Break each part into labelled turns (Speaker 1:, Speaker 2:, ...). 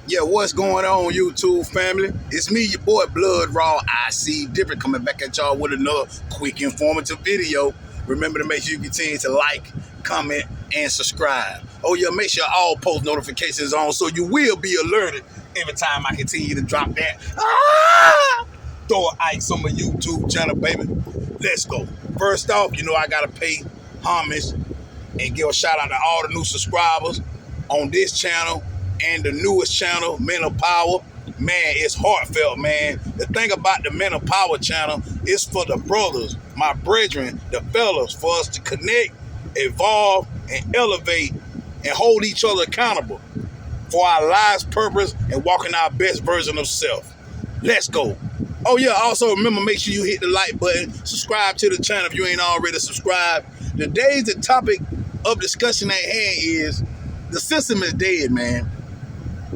Speaker 1: Yeah, what's going on, YouTube family? It's me, your boy Blood Raw IC Different, coming back at y'all with another quick, informative video. Remember to make sure you continue to like, comment, and subscribe. Oh yeah, make sure all post notifications on so you will be alerted every time I continue to drop that. Throw an ice on my YouTube channel, baby. Let's go. First off, I gotta pay homage and give a shout out to all the new subscribers on this channel and the newest channel, Mental Power. Man, it's heartfelt, man. The thing about the Mental Power channel is for the brothers, my brethren, the fellas, for us to connect, evolve, and elevate and hold each other accountable for our life's purpose and walking our best version of self. Let's go. Oh yeah, also remember, make sure you hit the like button, subscribe to the channel if you ain't already subscribed. Today's the topic of discussion at hand is the system is dead, man.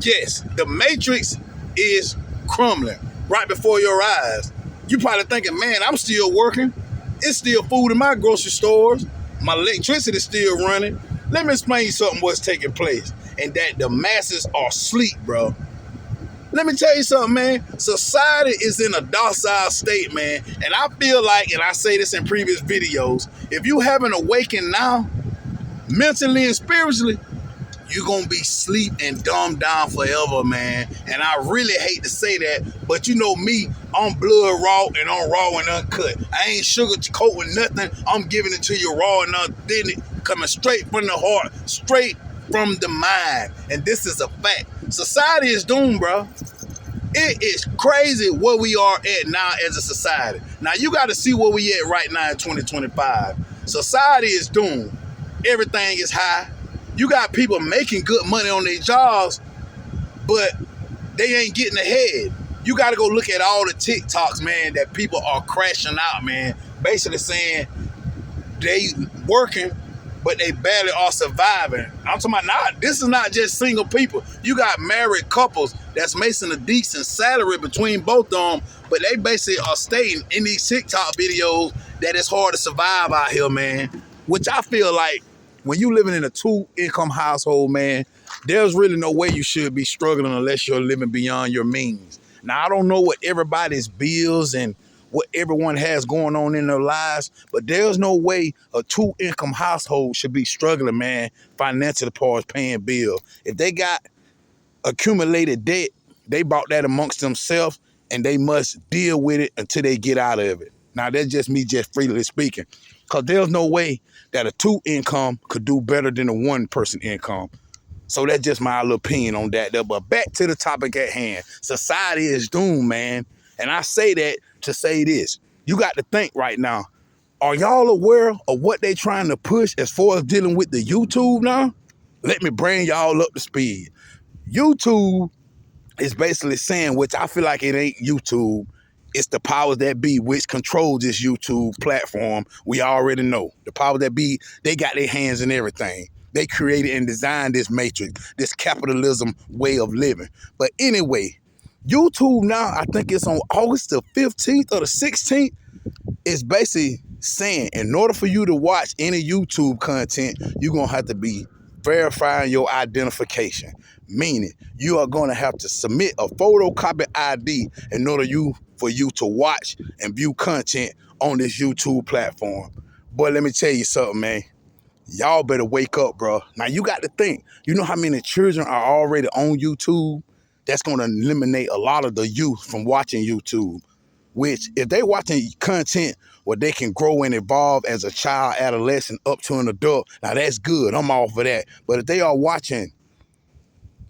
Speaker 1: Yes, the matrix is crumbling right before your eyes. You probably thinking, man, I'm still working. It's still food in my grocery stores. My electricity is still running. Let me explain something what's taking place. And that the masses are asleep, bro. Let me tell you something, man. Society is in a docile state, man. And I feel like, and I say this in previous videos, if you haven't awakened now, mentally and spiritually, you're going to be asleep and dumbed down forever, man. And I really hate to say that, but you know me, I'm blood raw and I'm raw and uncut. I ain't sugarcoating nothing. I'm giving it to you raw and authentic, coming straight from the heart, straight from the mind. And this is a fact. Society is doomed, bro. It is crazy where we are at now as a society. Now, you got to see where we at right now in 2025. Society is doomed. Everything is high. You got people making good money on their jobs, but they ain't getting ahead. You got to go look at all the TikToks, man, that people are crashing out, man. Basically saying they working, but they barely are surviving. I'm talking about now, this is not just single people. You got married couples that's making a decent salary between both of them, but they basically are stating in these TikTok videos that it's hard to survive out here, man. Which I feel like when you living in a two-income household, man, there's really no way you should be struggling unless you're living beyond your means. Now, I don't know what everybody's bills and what everyone has going on in their lives, but there's no way a two-income household should be struggling, man, financially as far as paying bills. If they got accumulated debt, they bought that amongst themselves, and they must deal with it until they get out of it. Now, that's just me just freely speaking, because there's no way that a two-income could do better than a one-person income. So that's just my little opinion on that there. But back to the topic at hand. Society is doomed, man. And I say that to say this. You got to think right now. Are y'all aware of what they trying to push as far as dealing with the YouTube now? Let me bring y'all up to speed. YouTube is basically saying, which I feel like it ain't YouTube, it's the powers that be which controls this YouTube platform. We already know. The powers that be, they got their hands in everything. They created and designed this matrix, this capitalism way of living. But anyway, YouTube now, I think it's on August the 15th or the 16th, is basically saying in order for you to watch any YouTube content, you're going to have to be verifying your identification. Meaning, you are going to have to submit a photocopy ID in order for you to watch and view content on this YouTube platform. Boy, let me tell you something, man. Y'all better wake up, bro. Now, you got to think. You know how many children are already on YouTube? That's going to eliminate a lot of the youth from watching YouTube. Which, if they watching content where they can grow and evolve as a child, adolescent, up to an adult, now that's good. I'm all for that. But if they are watching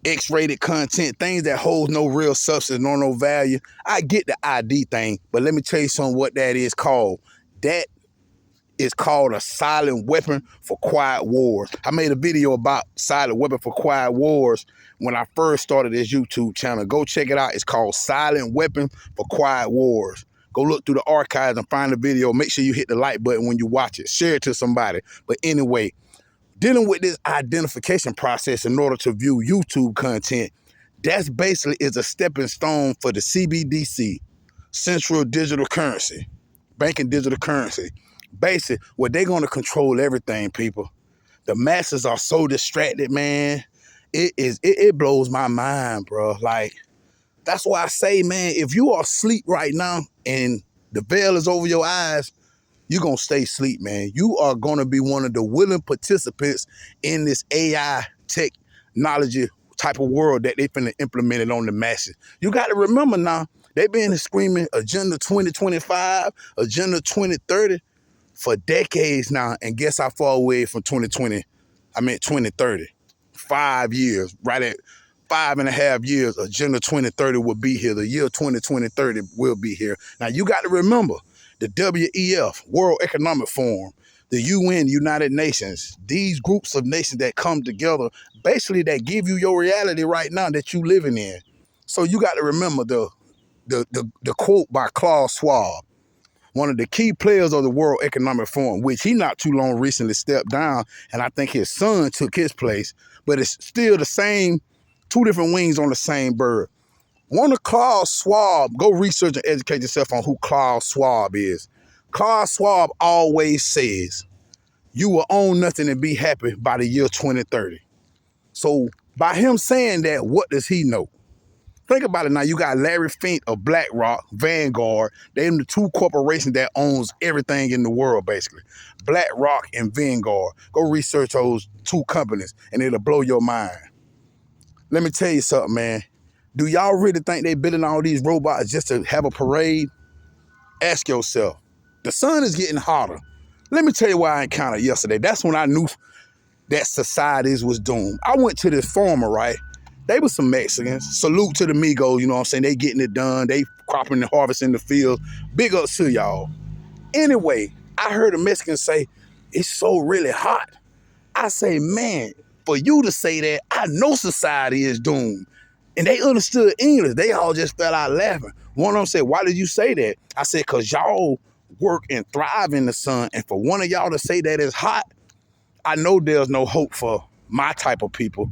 Speaker 1: X-rated content, things that hold no real substance nor no value, I get the ID thing. But let me tell you something what that is called. That is called a silent weapon for quiet wars. I made a video about silent weapon for quiet wars when I first started this YouTube channel. Go check it out. It's called Silent Weapon for Quiet Wars. Go look through the archives and find the video. Make sure you hit the like button when you watch it. Share it to somebody. But anyway, dealing with this identification process in order to view YouTube content, that's basically is a stepping stone for the CBDC, Central Digital Currency, banking digital currency. Basically, where they're going to control everything, people. The masses are so distracted, man. It blows my mind, bro. Like, that's why I say, man, if you are asleep right now and the veil is over your eyes, you're going to stay asleep, man. You are going to be one of the willing participants in this AI technology type of world that they finna implement it on the masses. You got to remember now, they've been screaming Agenda 2025, Agenda 2030 for decades now. And guess how far away from 2030? 5 years, right at 5.5 years, Agenda 2030 will be here. The year 2030 will be here. Now, you got to remember, the WEF, World Economic Forum, the UN, United Nations, these groups of nations that come together, basically that give you your reality right now that you living in. So you got to remember the quote by Klaus Schwab, one of the key players of the World Economic Forum, which he not too long recently stepped down, and I think his son took his place, but it's still the same, two different wings on the same bird. One of Klaus Schwab, go research and educate yourself on who Klaus Schwab is. Klaus Schwab always says, you will own nothing and be happy by the year 2030. So by him saying that, what does he know? Think about it now. You got Larry Fink of BlackRock, Vanguard. They're the two corporations that owns everything in the world, basically. BlackRock and Vanguard. Go research those two companies, and it'll blow your mind. Let me tell you something, man. Do y'all really think they building all these robots just to have a parade? Ask yourself. The sun is getting hotter. Let me tell you why I encountered yesterday. That's when I knew that societies was doomed. I went to this farmer, right? They were some Mexicans. Salute to the Migos, you know what I'm saying? They getting it done. They cropping and harvesting the fields. Big ups to y'all. Anyway, I heard a Mexican say, it's so really hot. I say, man, for you to say that, I know society is doomed. And they understood English. They all just fell out laughing. One of them said, why did you say that? I said, because y'all work and thrive in the sun. And for one of y'all to say that it's hot, I know there's no hope for my type of people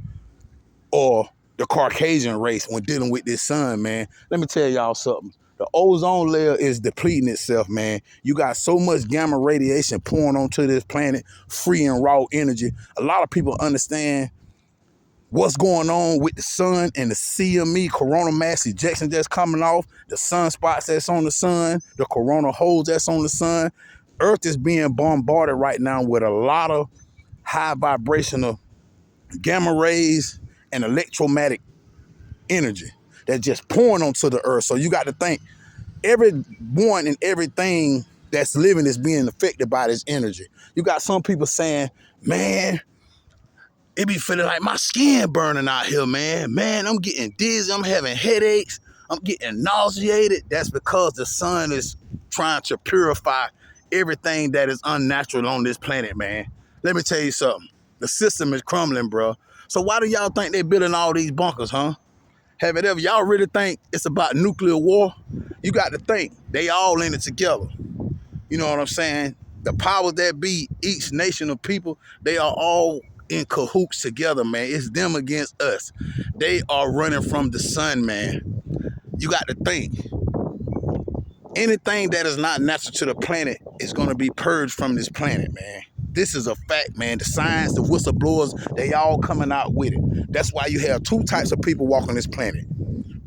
Speaker 1: or the Caucasian race when dealing with this sun, man. Let me tell y'all something. The ozone layer is depleting itself, man. You got so much gamma radiation pouring onto this planet, free and raw energy. A lot of people understand what's going on with the sun and the CME, coronal mass ejection that's coming off, the sunspots that's on the sun, the coronal holes that's on the sun. Earth is being bombarded right now with a lot of high vibrational gamma rays and electromagnetic energy that's just pouring onto the earth. So you got to think, everyone and everything that's living is being affected by this energy. You got some people saying, man, it be feeling like my skin burning out here, man. Man, I'm getting dizzy. I'm having headaches. I'm getting nauseated. That's because the sun is trying to purify everything that is unnatural on this planet, man. Let me tell you something. The system is crumbling, bro. So why do y'all think they're building all these bunkers, huh? Have it ever, y'all really think it's about nuclear war? You got to think, they all in it together. You know what I'm saying? The powers that be, each nation of people, they are all in cahoots together, man. It's them against us. They are running from the sun, man. You got to think. Anything that is not natural to the planet is going to be purged from this planet, man. This is a fact, man. The science, the whistleblowers, they all coming out with it. That's why you have two types of people walking this planet.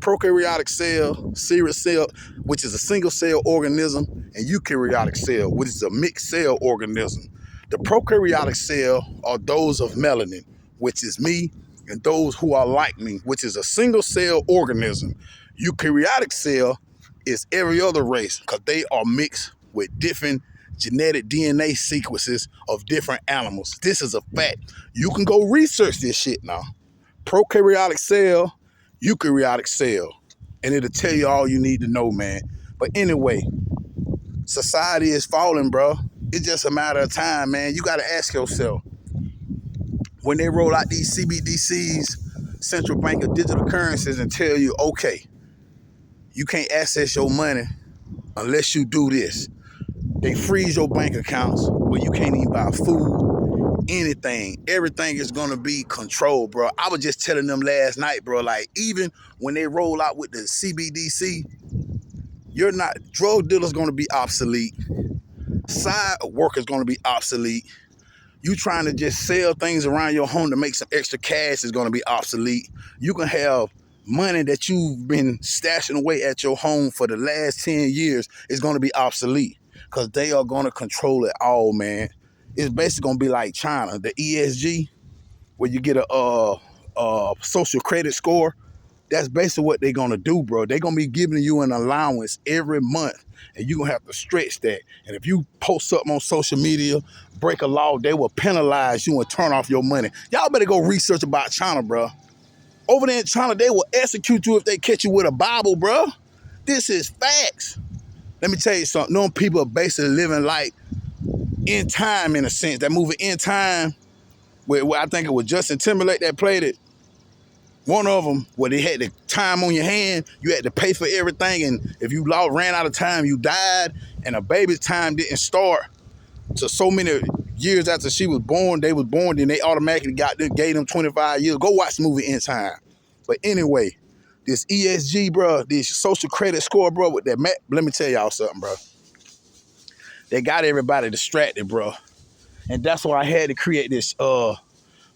Speaker 1: Prokaryotic cell, serous cell, which is a single cell organism, and eukaryotic cell, which is a mixed cell organism. The prokaryotic cell are those of melanin, which is me, and those who are like me, which is a single cell organism. Eukaryotic cell is every other race because they are mixed with different genetic DNA sequences of different animals. This is a fact. You can go research this shit now. Prokaryotic cell, eukaryotic cell, and it'll tell you all you need to know, man. But anyway, society is falling, bro. It's just a matter of time, man. You got to ask yourself, when they roll out these CBDCs, central bank of digital currencies, and tell you, okay, you can't access your money unless you do this. They freeze your bank accounts where you can't even buy food, anything. Everything is going to be controlled, bro. I was just telling them last night, bro, like even when they roll out with the CBDC, drug dealers going to be obsolete. Side work is going to be obsolete. You trying to just sell things around your home to make some extra cash is going to be obsolete. You can have money that you've been stashing away at your home for the last 10 years is going to be obsolete because they are going to control it all, man. It's basically going to be like China, the ESG, where you get a social credit score. That's basically what they're going to do, bro. They're going to be giving you an allowance every month, and you're going to have to stretch that. And if you post something on social media, break a law, they will penalize you and turn off your money. Y'all better go research about China, bro. Over there in China, they will execute you if they catch you with a Bible, bro. This is facts. Let me tell you something. Them people are basically living like In Time, in a sense. That movie In Time, where I think it was Justin Timberlake that played it. One of them, where they had the time on your hand, you had to pay for everything, and if you ran out of time, you died, and a baby's time didn't start to so many years after she was born. They was born, then they automatically gave them 25 years. Go watch the movie In Time. But anyway, this ESG, bro, this social credit score, bro, with that, let me tell y'all something, bro. They got everybody distracted, bro, and that's why I had to create this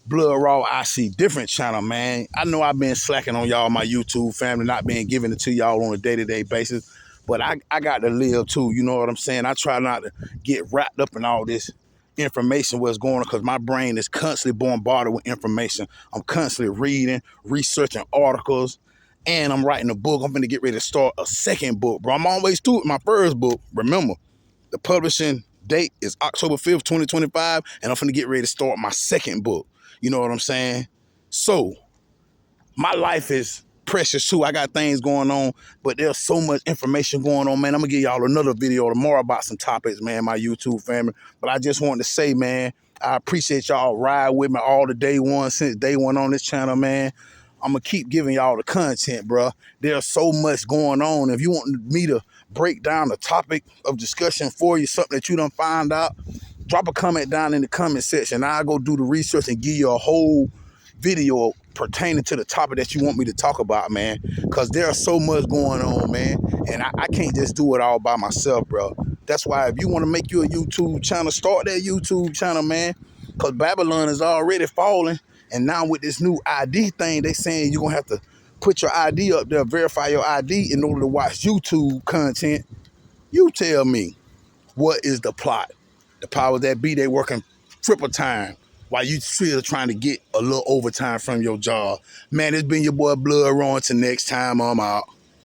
Speaker 1: Blood Raw IC Different channel, man. I know I've been slacking on y'all, my YouTube family, not being giving it to y'all on a day-to-day basis, but I got to live too, you know what I'm saying? I try not to get wrapped up in all this information, what's going on, because my brain is constantly bombarded with information. I'm constantly reading, researching articles, and I'm writing a book. I'm going to get ready to start a second book, bro. I'm always through with my first book. Remember, the publishing date is October 5th, 2025, and I'm going to get ready to start my second book. You know what I'm saying? So, my life is precious too. I got things going on, but there's so much information going on, man. I'm going to give y'all another video tomorrow about some topics, man, my YouTube family. But I just wanted to say, man, I appreciate y'all riding with me all the day one, since day one on this channel, man. I'm going to keep giving y'all the content, bro. There's so much going on. If you want me to break down the topic of discussion for you, something that you done find out, drop a comment down in the comment section. I'll go do the research and give you a whole video pertaining to the topic that you want me to talk about, man. Because there's so much going on, man. And I can't just do it all by myself, bro. That's why if you want to make you a YouTube channel, start that YouTube channel, man. Because Babylon is already falling. And now with this new ID thing, they saying you're going to have to put your ID up there, verify your ID in order to watch YouTube content. You tell me, what is the plot? The powers that be, they working triple time while you still trying to get a little overtime from your job. Man, it's been your boy Blood Raw. Until next time, I'm out.